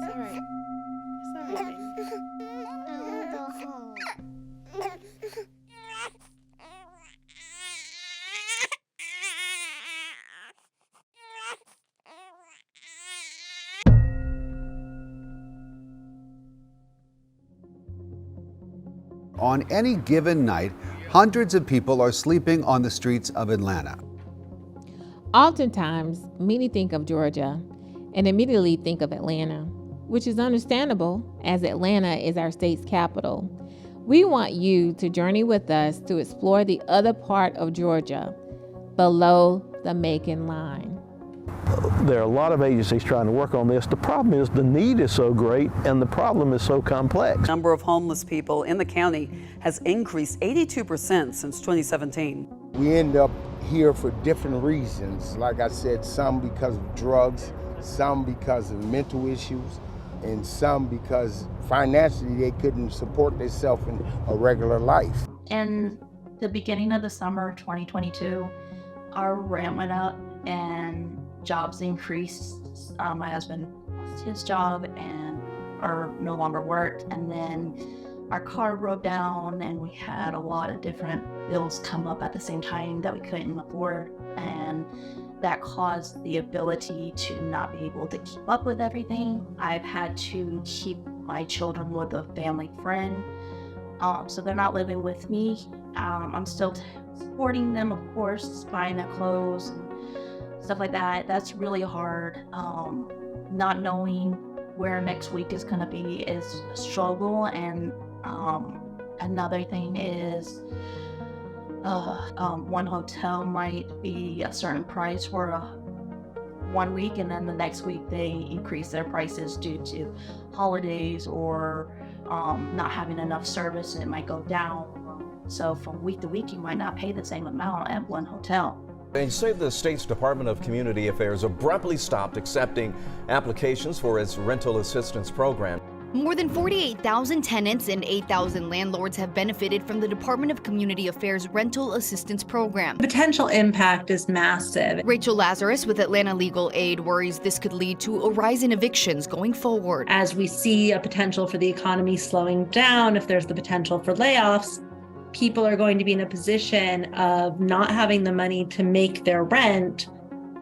all right. It's all right, baby. I want to go home. On any given night, hundreds of people are sleeping on the streets of Atlanta. Oftentimes, many think of Georgia and immediately think of Atlanta, which is understandable as Atlanta is our state's capital. We want you to journey with us to explore the other part of Georgia, below the Macon line. There are a lot of agencies trying to work on this. The problem is the need is so great and the problem is so complex. The number of homeless people in the county has increased 82% since 2017. We end up here for different reasons. Like I said, some because of drugs, some because of mental issues, and some because financially they couldn't support themselves in a regular life. In the beginning of the summer 2022, our rent went up and jobs increased. My husband lost his job and no longer worked, and then our car broke down and we had a lot of different bills come up at the same time that we couldn't afford, and that caused the ability to not be able to keep up with everything. I've had to keep my children with a family friend, so they're not living with me. I'm still supporting them, of course, buying their clothes and stuff like that. That's really hard. Not knowing where next week is going to be is a struggle. And another thing is one hotel might be a certain price for 1 week, and then the next week they increase their prices due to holidays or not having enough service, and it might go down. So from week to week you might not pay the same amount at one hotel. They say the state's Department of Community Affairs abruptly stopped accepting applications for its rental assistance program. More than 48,000 tenants and 8,000 landlords have benefited from the Department of Community Affairs Rental Assistance Program. The potential impact is massive. Rachel Lazarus with Atlanta Legal Aid worries this could lead to a rise in evictions going forward. As we see a potential for the economy slowing down, if there's the potential for layoffs, people are going to be in a position of not having the money to make their rent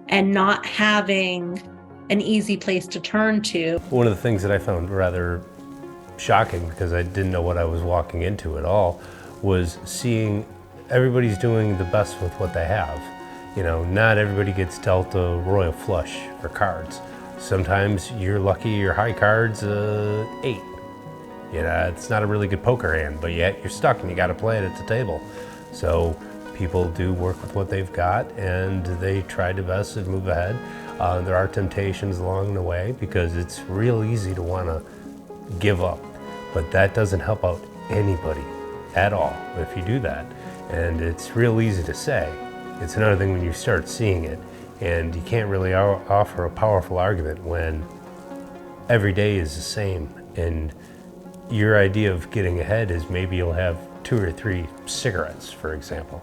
and not having an easy place to turn to. One of the things that I found rather shocking, because I didn't know what I was walking into at all, was seeing everybody's doing the best with what they have. You know, not everybody gets dealt a royal flush for cards. Sometimes you're lucky your high card's 8. You know, it's not a really good poker hand, but yet you're stuck and you got to play it at the table. So people do work with what they've got and they try to best and move ahead. There are temptations along the way because it's real easy to want to give up, but that doesn't help out anybody at all if you do that. And it's real easy to say. It's another thing when you start seeing it, and you can't really offer a powerful argument when every day is the same. And your idea of getting ahead is maybe you'll have 2 or 3 cigarettes, for example.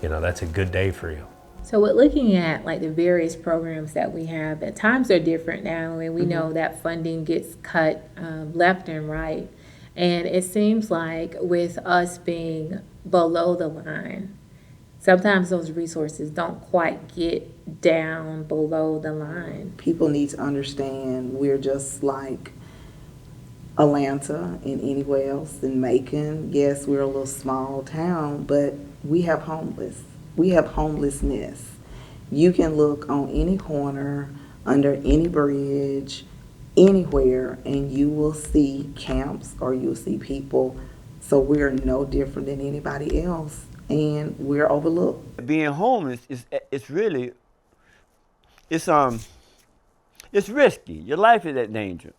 You know, that's a good day for you. So we're looking at like the various programs that we have. At times are different now, and we know that funding gets cut left and right. And it seems like with us being below the line, sometimes those resources don't quite get down below the line. People need to understand we're just like Atlanta and anywhere else in Macon. Yes, we're a little small town, but we have homeless. We have homelessness. You can look on any corner, under any bridge, anywhere, and you will see camps or you'll see people. So we're no different than anybody else, and we're overlooked. Being homeless it's really it's risky. Your life is in danger.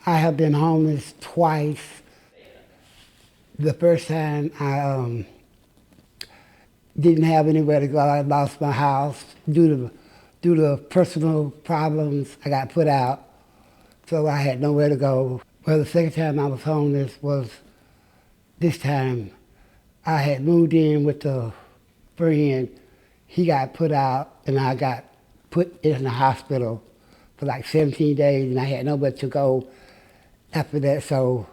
I have been homeless twice. The first time I didn't have anywhere to go. I lost my house due to personal problems. I got put out, so I had nowhere to go. Well, the second time I was homeless was this time. I had moved in with a friend. He got put out, and I got put in the hospital for like 17 days, and I had nowhere to go after that. So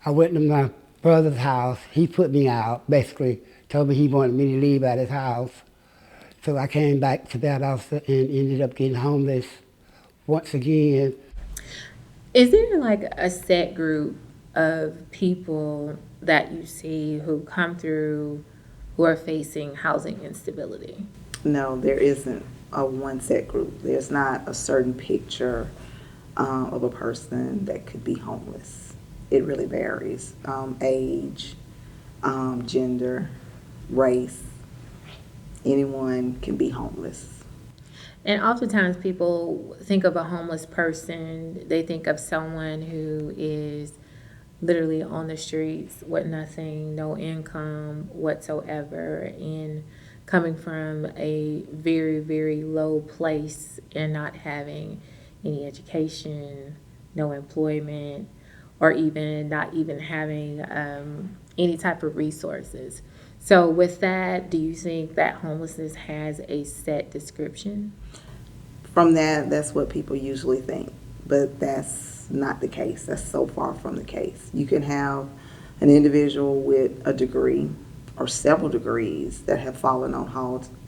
I went to my brother's house. He put me out, basically told me he wanted me to leave out his house. So I came back to that house and ended up getting homeless once again. Is there like a set group of people that you see who come through who are facing housing instability? No, there isn't a one set group. There's not a certain picture of a person that could be homeless. It really varies. Age, gender, race, anyone can be homeless. And oftentimes people think of a homeless person, they think of someone who is literally on the streets with nothing, no income whatsoever, and coming from a very, very low place and not having any education, no employment, or even not even having any type of resources. So with that, do you think that homelessness has a set description? From that, that's what people usually think, but that's not the case. That's so far from the case. You can have an individual with a degree or several degrees that have fallen on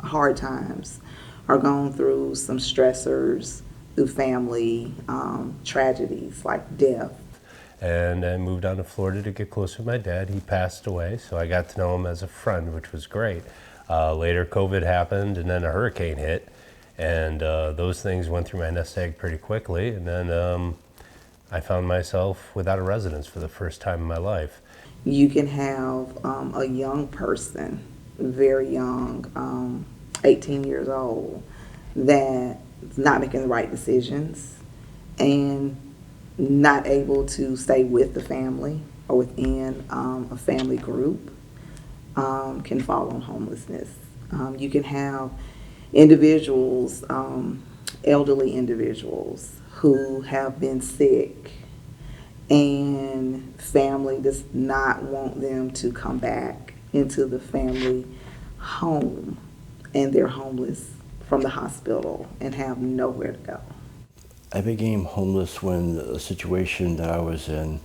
hard times or gone through some stressors, through family tragedies like death. And I moved down to Florida to get closer to my dad. He passed away, so I got to know him as a friend, which was great. Later, COVID happened, and then a hurricane hit, and those things went through my nest egg pretty quickly, and then I found myself without a residence for the first time in my life. You can have a young person, very young, 18 years old, that's not making the right decisions and not able to stay with the family or within a family group, can fall on homelessness. You can have individuals, elderly individuals who have been sick and family does not want them to come back into the family home, and they're homeless from the hospital and have nowhere to go. I became homeless when the situation that I was in,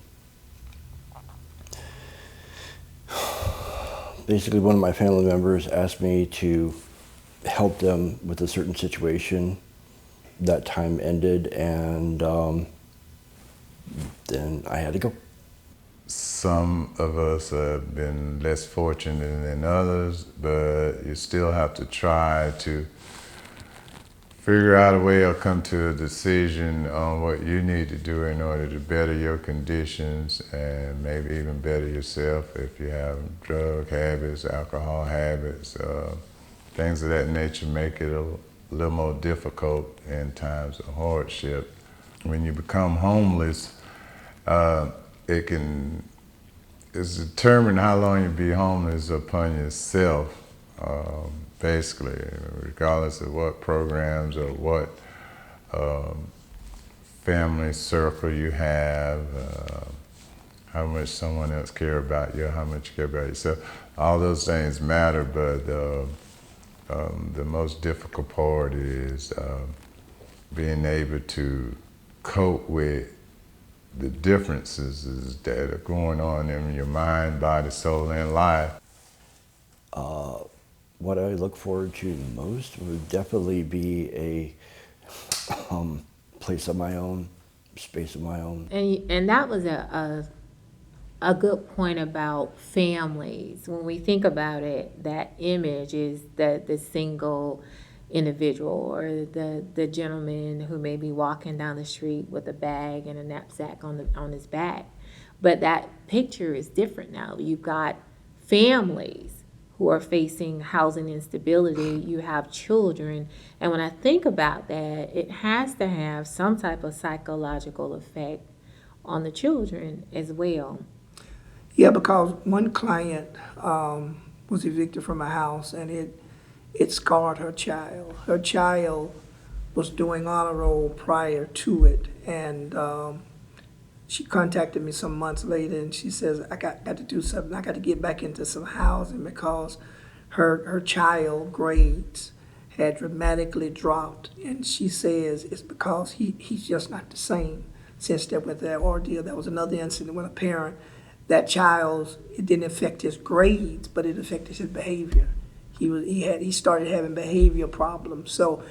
basically one of my family members asked me to help them with a certain situation. That time ended, and then I had to go. Some of us have been less fortunate than others, but you still have to try to figure out a way or come to a decision on what you need to do in order to better your conditions and maybe even better yourself if you have drug habits, alcohol habits, things of that nature make it a little more difficult in times of hardship. When you become homeless, it's determined how long you be homeless upon yourself, basically, regardless of what programs or what family circle you have, how much someone else care about you, how much you care about yourself. All those things matter, but the most difficult part is being able to cope with the differences that are going on in your mind, body, soul, and life. What I look forward to most would definitely be a place of my own, space of my own. And that was a good point about families. When we think about it, that image is the single individual or the gentleman who may be walking down the street with a bag and a knapsack on his back. But that picture is different now. You've got families who are facing housing instability. You have children. And when I think about that, it has to have some type of psychological effect on the children as well. Yeah, because one client was evicted from a house, and it scarred her child. Her child was doing honor roll prior to it, and she contacted me some months later, and she says, I got to do something. I got to get back into some housing because her child grades had dramatically dropped. And she says it's because he's just not the same since that with that ordeal. There was another incident with a parent, that child, it didn't affect his grades, but it affected his behavior. He started having behavior problems. So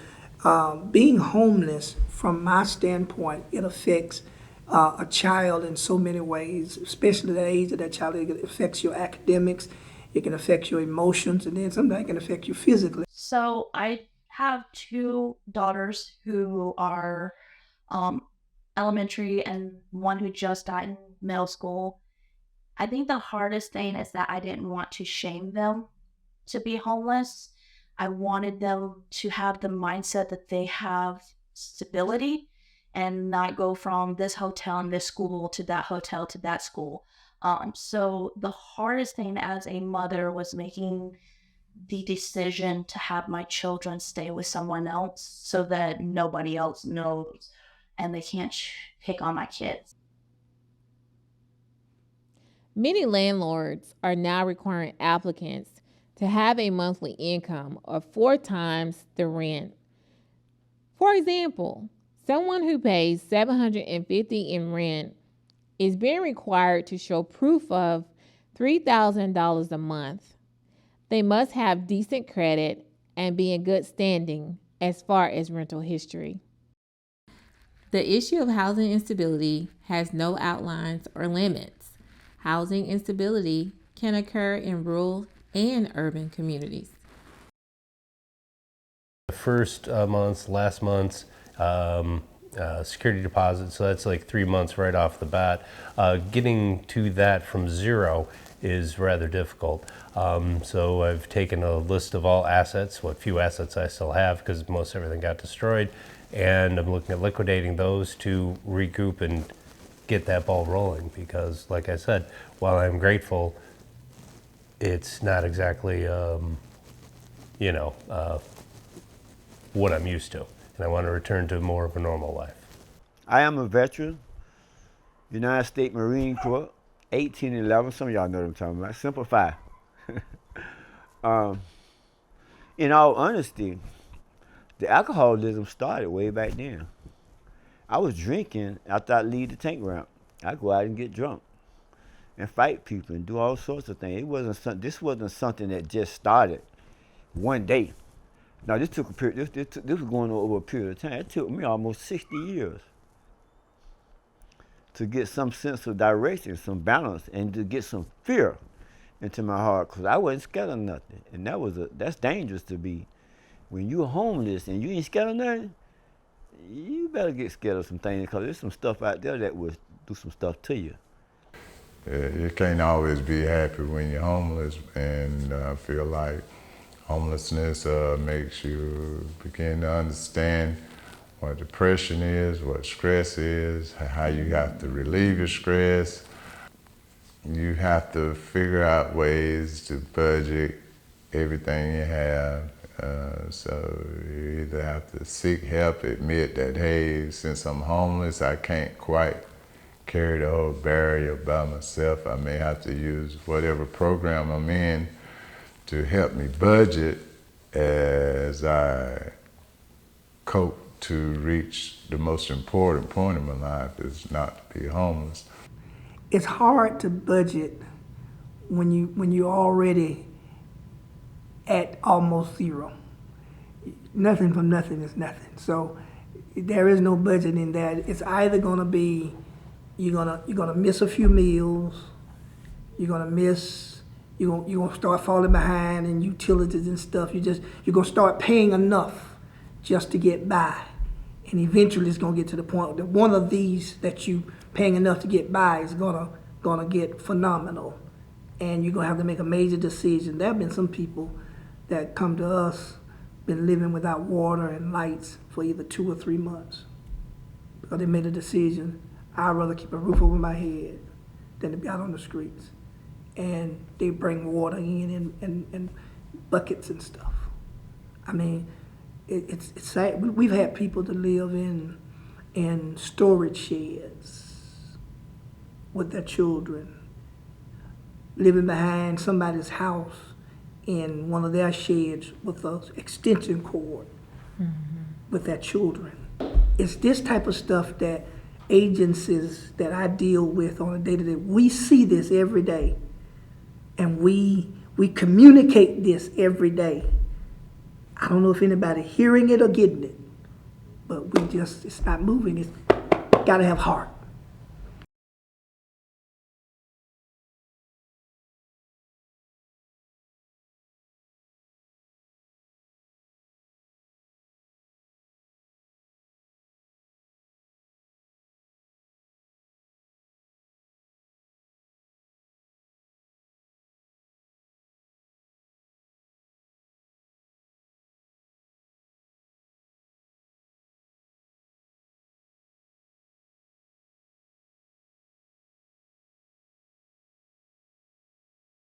being homeless, from my standpoint, it affects a child in so many ways, especially the age of that child. It affects your academics, it can affect your emotions, and then sometimes it can affect you physically. So I have two daughters who are elementary and one who just got in middle school. I think the hardest thing is that I didn't want to shame them to be homeless. I wanted them to have the mindset that they have stability and not go from this hotel and this school to that hotel to that school. So the hardest thing as a mother was making the decision to have my children stay with someone else so that nobody else knows and they can't pick on my kids. Many landlords are now requiring applicants to have a monthly income of 4 times the rent. For example, someone who pays $750 in rent is being required to show proof of $3,000 a month. They must have decent credit and be in good standing as far as rental history. The issue of housing instability has no outlines or limits. Housing instability can occur in rural and urban communities. The first months, last month's security deposit, so that's like 3 months right off the bat. Getting to that from zero is rather difficult. So I've taken a list of all assets, what few assets I still have, because most everything got destroyed, and I'm looking at liquidating those to regroup and get that ball rolling, because like I said, while I'm grateful, it's not exactly what I'm used to, and I want to return to more of a normal life. I am a veteran, United States Marine Corps, 1811, some of y'all know what I'm talking about, Simplify. In all honesty, the alcoholism started way back then. I was drinking after I leave the tank ramp. I go out and get drunk and fight people and do all sorts of things. This wasn't something that just started one day. Now this took a period. This was going over a period of time. It took me almost 60 years to get some sense of direction, some balance, and to get some fear into my heart, because I wasn't scared of nothing, and that's dangerous to be. When you're homeless and you ain't scared of nothing, you better get scared of some things, because there's some stuff out there that will do some stuff to you. You can't always be happy when you're homeless, and I feel like homelessness makes you begin to understand what depression is, what stress is, how you have to relieve your stress. You have to figure out ways to budget everything you have. So you either have to seek help, admit that, hey, since I'm homeless, I can't quite carry the whole barrier by myself. I may have to use whatever program I'm in to help me budget as I cope to reach the most important point in my life, is not to be homeless. It's hard to budget when you're already at almost zero. Nothing from nothing is nothing. So there is no budget in that. It's either gonna be you're gonna miss a few meals, you're gonna start falling behind in utilities and stuff. You're gonna start paying enough just to get by. And eventually it's gonna get to the point that one of these that you paying enough to get by is gonna get phenomenal. And you're gonna have to make a major decision. There have been some people that come to us, been living without water and lights for either 2 or 3 months, because they made a decision, I'd rather keep a roof over my head than to be out on the streets. And they bring water in buckets and stuff. I mean, it's sad. We've had people to live in storage sheds with their children, living behind somebody's house in one of their sheds with an extension cord with their children. It's this type of stuff that agencies that I deal with on a day-to-day, we see this every day, and we communicate this every day. I don't know if anybody hearing it or getting it, but it's not moving. It's gotta have heart.